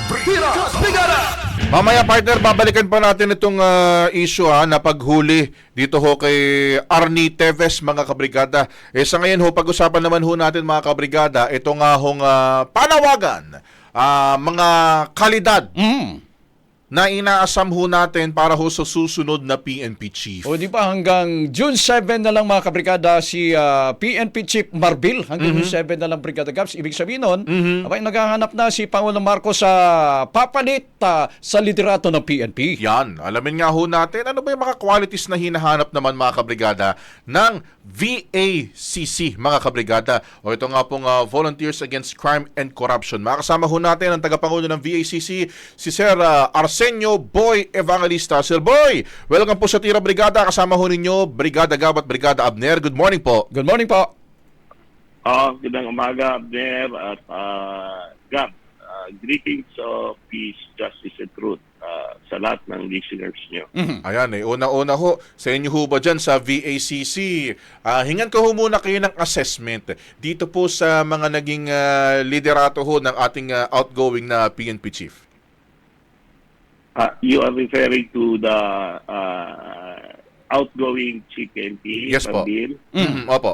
Brigada! Mamaya partner, babalikan pa natin itong issue na paghuli dito ho kay Arnie Teves mga kabrigada. Sa ngayon ho, pag-usapan naman ho natin mga kabrigada, ito nga hong panawagan, mga kalidad na inaasam ho natin para ho sa susunod na PNP Chief. O di ba hanggang June 7 na lang mga kabrigada si PNP Chief Marbil. Hanggang June 7 na lang Brigada Gaps. Ibig sabihin nun, abay naghahanap na si Pangulong Marcos sa papalit sa liderato ng PNP. Yan, alamin nga ho natin ano ba yung mga qualities na hinahanap naman mga kabrigada ng VACC mga kabrigada. O ito nga pong Volunteers Against Crime and Corruption. Makasama ho natin ang tagapangulo ng VACC, si Sir Arsenio Boy Evangelista. Sir Boy, welcome po sa Tira Brigada. Kasama ho ninyo Brigada Gab at Brigada Abner. Good morning po. Good morning po. Magandang umaga, Abner at Gab. Greetings of peace, justice, and truth sa lahat ng listeners nyo. Ayan una-una ho, sa inyo ho ba dyan sa VACC, hingan ko ho muna kayo ng assessment dito po sa mga naging liderato ho ng ating outgoing na PNP Chief. You are referring to the outgoing Chief PNP, Yes po. Marbil? Opo.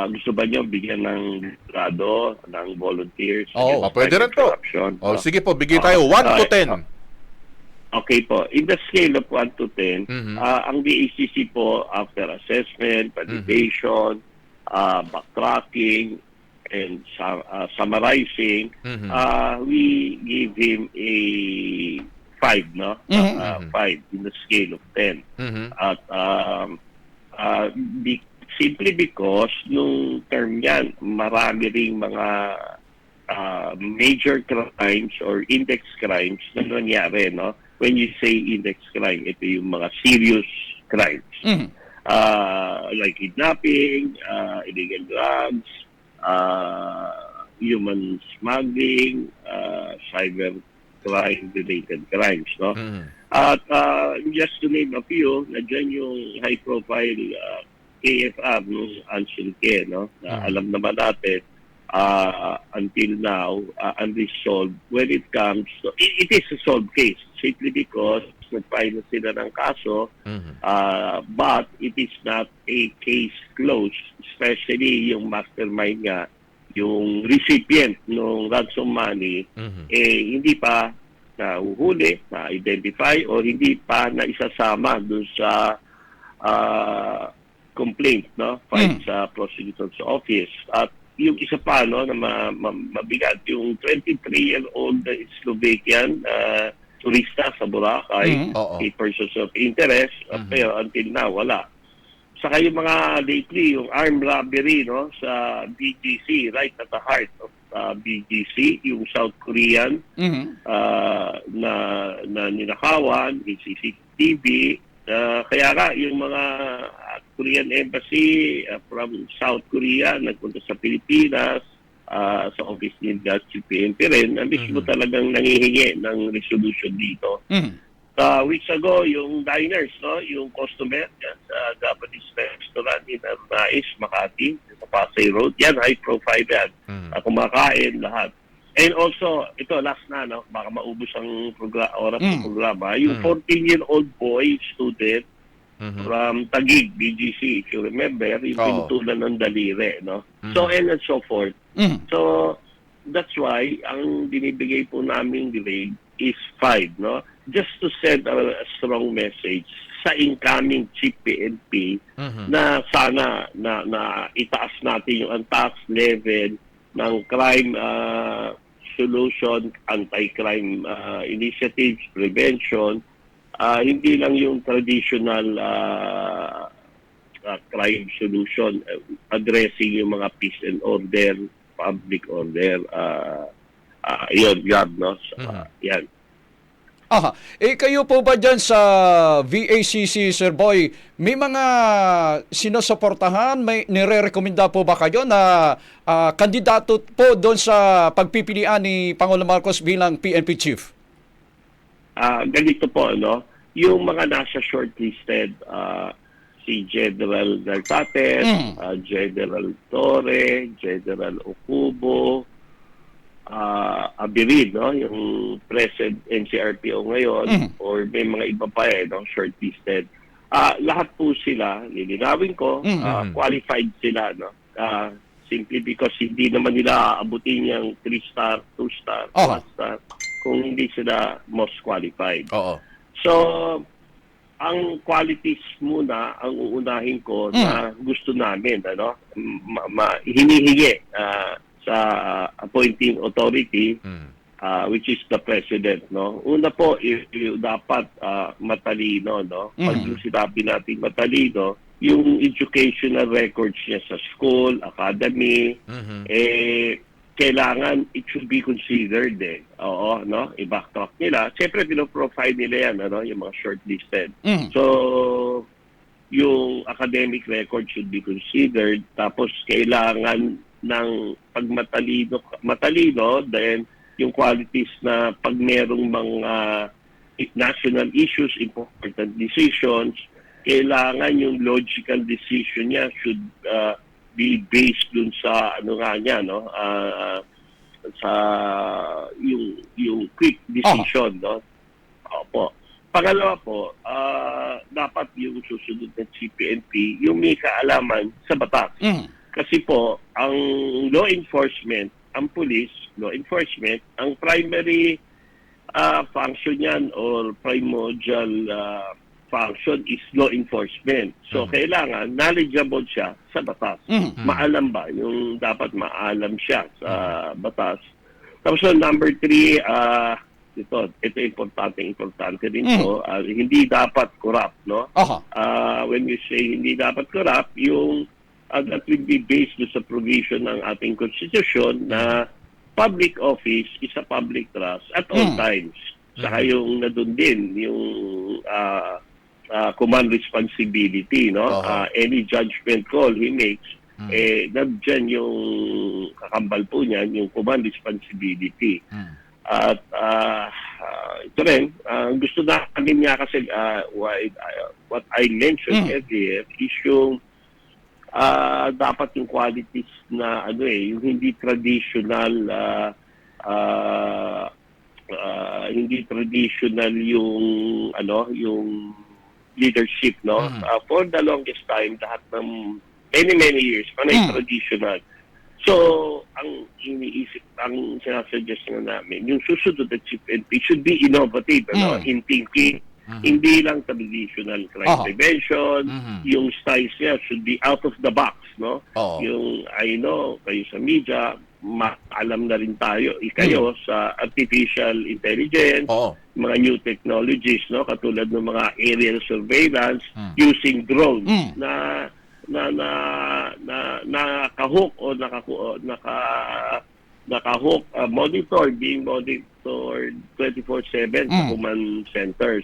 Gusto ba nyo bigyan ng grado ng volunteers? Oh, against pwede crime rin and po. corruption? Sige po, bigay tayo 1 to 10. Okay po. In the scale of 1 to 10, ang VACC po, after assessment, validation, backtracking, and summarizing, we give him a 5, no? 5 in the scale of 10. At simply because nung term yan, marami ring mga major crimes or index crimes na nangyari, no? When you say index crime, ito yung mga serious crimes. Like kidnapping, illegal drugs, human smuggling, cyber crime-related crimes, no? At just to name a few, nandiyan yung high-profile KFR, no? Ansel K, no? Alam naman natin, until now, unresolved when it comes to, it is a solved case, simply because nag-file na sila ng kaso, but it is not a case closed, especially yung mastermind nga, yung recipient ng ransom money, hindi pa nahuhuli, na-identify, o hindi pa naisasama dun sa complaint, no? Filed sa prosecutor's office. At yung isa pa, no, na mabigat, yung 23-year-old Slovakian turista sa Boracay, a persons of interest, pero until now, wala. Saka yung mga lately, yung armed robbery, no, sa BGC, right at the heart of BGC, yung South Korean na ninakawan, yung CCTV. Kaya nga, yung mga Korean embassy from South Korea nagpunta sa Pilipinas, sa office ni PNP rin, ang mismo talagang nangihingi ng resolution dito. Weeks ago, yung diners, no, yung customer yan, sa Japanese restaurant in Arnais, Makati, sa Pasay Road, yan, high profile yan. Kumakain lahat. And also, ito, last na, no, baka maubos ang oras ng programa, yung 14-year-old boy student from Taguig, BGC, if you remember, yung pinutulan ng daliri, no? So, and so forth. So, that's why, ang binibigay po naming grade is 5, no? Just to send a strong message sa incoming Chief PNP na sana na itaas natin yung tax level ng crime solution, anti-crime initiatives, prevention, hindi lang yung traditional crime solution, addressing yung mga peace and order, public order, yun, no? So, yan. Kayo po ba dyan sa VACC, Sir Boy, may mga sinusuportahan, may nire-recommenda po ba kayo na kandidato po doon sa pagpipilian ni Pangulong Marcos bilang PNP Chief? Ganito po, no? Yung mga nasa shortlisted, si General Nartates, General Torre, General Okubo, Abirid, no? Yung present NCRPO ngayon, or may mga iba pa no? Shortlisted. Lahat po sila, lilinawin ko, qualified sila, no? Simply because hindi naman nila aabutin yung 3-star, 2-star, 1-star, kung hindi sila most qualified. Oo. So, ang qualities muna ang uunahin ko na gusto namin, ano? Hinihingi sa appointing authority, which is the president, no? Una po, dapat matalino, no? Pag sinabi natin matalino, yung educational records niya sa school, academy, kailangan it should be considered Oo, no? I-backtrack nila. Siyempre, pinoprofile nila yan, ano? Yung mga shortlisted. So, yung academic record should be considered. Tapos, kailangan ng pag matalino, then yung qualities na pag merong mga national issues, important decisions, kailangan yung logical decision niya should be based dun sa ano nga niya, no? Sa yung quick decision, no? Opo. Pangalawa po, dapat yung susunod ng CPNP yung may kaalaman sa batas. Kasi po, ang law enforcement, ang police, law enforcement, ang primary function yan or primordial function is law enforcement. So, kailangan knowledgeable siya sa batas. Maalam ba? Yung dapat maalam siya sa batas. Tapos, number 3, ito importante rin po. Hindi dapat corrupt, no? When you say hindi dapat corrupt, yung that will be based sa provision ng ating constitution na public office is a public trust at all times. Saka yung nadun din, yung command responsibility, no? Any judgment call he makes, nandiyan yung kakambal po niyan, yung command responsibility. At ito rin, gusto namin nga kasi what I mentioned earlier is yung dapat yung qualities na yung hindi traditional yung yung leadership, no? For the longest time, lahat ng many years panay traditional. So ang sinasuggest na namin, yung susunod na CPNP should be innovative, in thinking. Hindi lang traditional crime prevention, yung styles niya should be out of the box, no? Yung, I know, kayo sa media, alam na rin kayo sa artificial intelligence, mga new technologies, no? Katulad ng mga aerial surveillance using drones na nakahook o nakahook, being monitored 24/7 sa command centers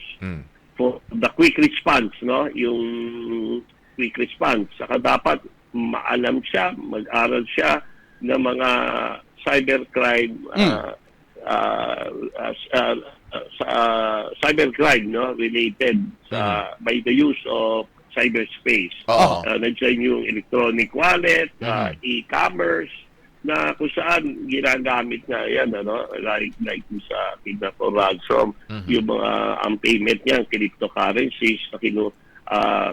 for the quick response, no? Yung quick response. Saka dapat maalam siya, mag-aral siya ng mga cybercrime cybercrime, no? Related by the use of cyberspace. Nandiyan yung electronic wallet, e-commerce, na kung saan ginagamit na yan, like sa kidnap or ransom, yung mga ang payment niyan, cryptocurrencies na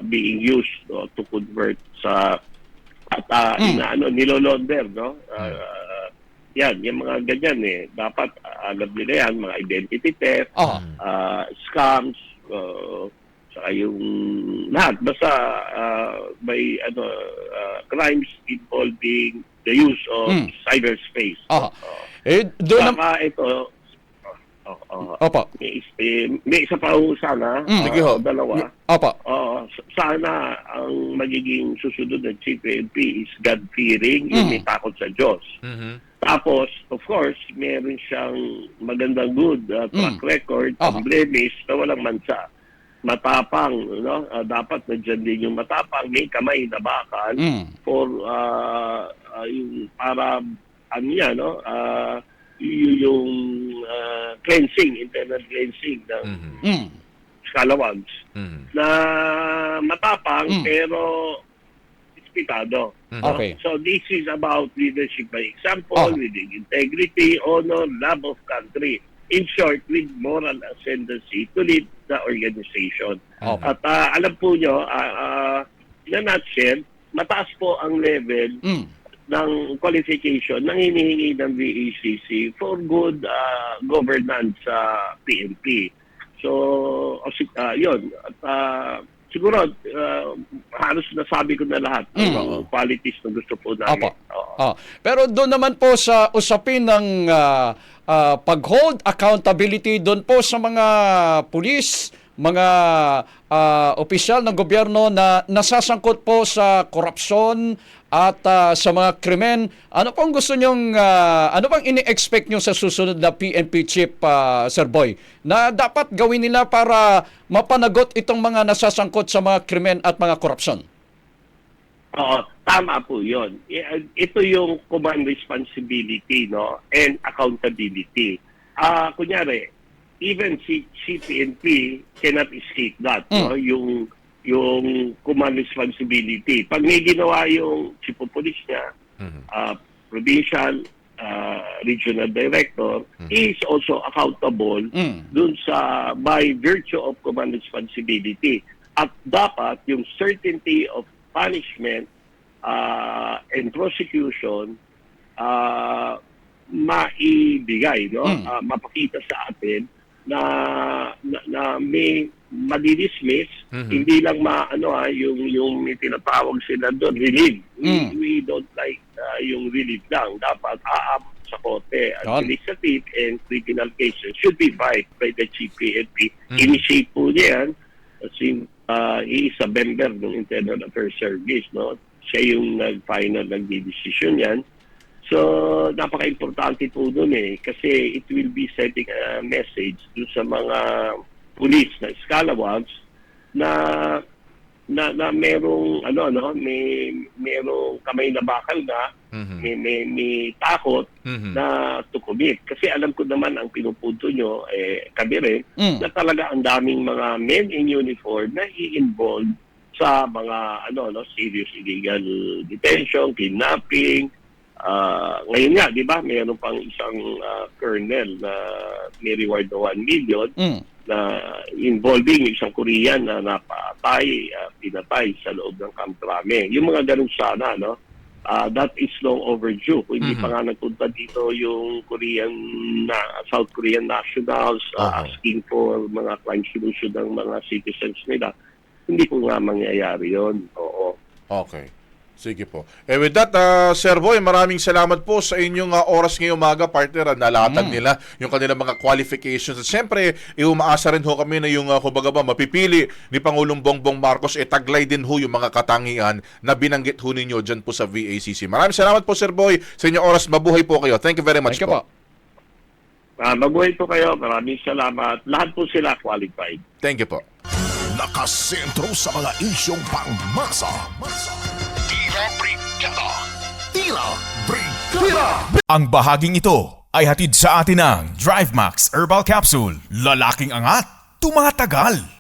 being used to convert sa at nilolonder, no? Yan, yung mga ganyan dapat alam nila yan, mga identity theft, scams, saka yung lahat, basta may crimes involving the use of cyberspace. Doon saka ito, may isa pa sana, Sige ho. dalawa. Sana ang magiging susunod ng CPNP is God-fearing, yung may takot sa Diyos. Tapos, of course, meron siyang magandang good track record, blemish na walang mansa. Matapang, no? Dapat nandiyan din yung matapang, may kamay na bakal for yung para no? Yung cleansing, internal cleansing ng scalawags na matapang pero respetado. Okay. So this is about leadership by example, with integrity, honor, love of country. In short, with moral ascendancy to lead the organization. At alam po nyo, in a nutshell, mataas po ang level ng qualification ng hinihingi ng VACC for good governance sa PNP. So, yun. At siguro, halos nasabi ko na lahat ng qualities na gusto po namin. Pero doon naman po sa usapin ng pag-hold accountability doon po sa mga pulis, mga opisyal ng gobyerno na nasasangkot po sa korupsyon at sa mga krimen. Ano pong gusto nyong, ano bang ini-expect nyo sa susunod na PNP chief, Sir Boy, na dapat gawin nila para mapanagot itong mga nasasangkot sa mga krimen at mga korupsyon? Tama po yun. Ito yung command responsibility, no, and accountability. Kunyari, even si PNP cannot escape that, no, yung command responsibility. Pag may ginawa yung chief of police niya, provincial, regional director, he is also accountable dun sa by virtue of command responsibility. At dapat yung certainty of punishment and prosecution maibigay, no? Mapakita sa atin na may madidismiss, hindi lang yung may tinatawag sila doon, relief. We don't like yung relief lang. Dapat aabot sa korte. Administrative and criminal cases should be filed by the Chief PNP. Initiate po niya yan. Kasi he is a member ng Internal Affairs Service, no? Siya yung nag-final, nag-decision yan. So, napaka-importante po dun kasi it will be sending a message dun sa mga police na scalawags na merong merong kamay na bakal na, may takot na to commit. Kasi alam ko naman ang pinupunto nyo, kami rin, na talaga ang daming mga men in uniform na i-involve sa mga serious illegal detention, kidnapping. Ngayon nga, di ba, mayroon pang isang colonel na may reward na 1 million na involving isang Korean na pinatay sa loob ng Camp Crame. Yung mga ganun sana, no? That is long overdue. Kung hindi pa nga nagpunta dito yung South Korean nationals asking for mga crime solution ng mga citizens nila, hindi po nga mangyayari yun. Oo. Okay. Sige po. With that, Sir Boy, maraming salamat po sa inyong oras ngayong umaga, partner. Nalatag nila yung kanilang mga qualifications. At siyempre, umaasa rin ho kami na yung, kumbaga ba, mapipili ni Pangulong Bongbong Marcos, taglay din ho yung mga katangian na binanggit ho ninyo dyan po sa VACC. Maraming salamat po, Sir Boy, sa inyong oras. Mabuhay po kayo. Thank you very much po. Mabuhay po kayo. Maraming salamat. Lahat po sila qualified. Thank you po. Nakasentro sa mga isyong pangmasa. Tira Brigada! Tira Brigada! Ang bahaging ito ay hatid sa atin ng DriveMax Herbal Capsule. Lalaking angat, tumatagal.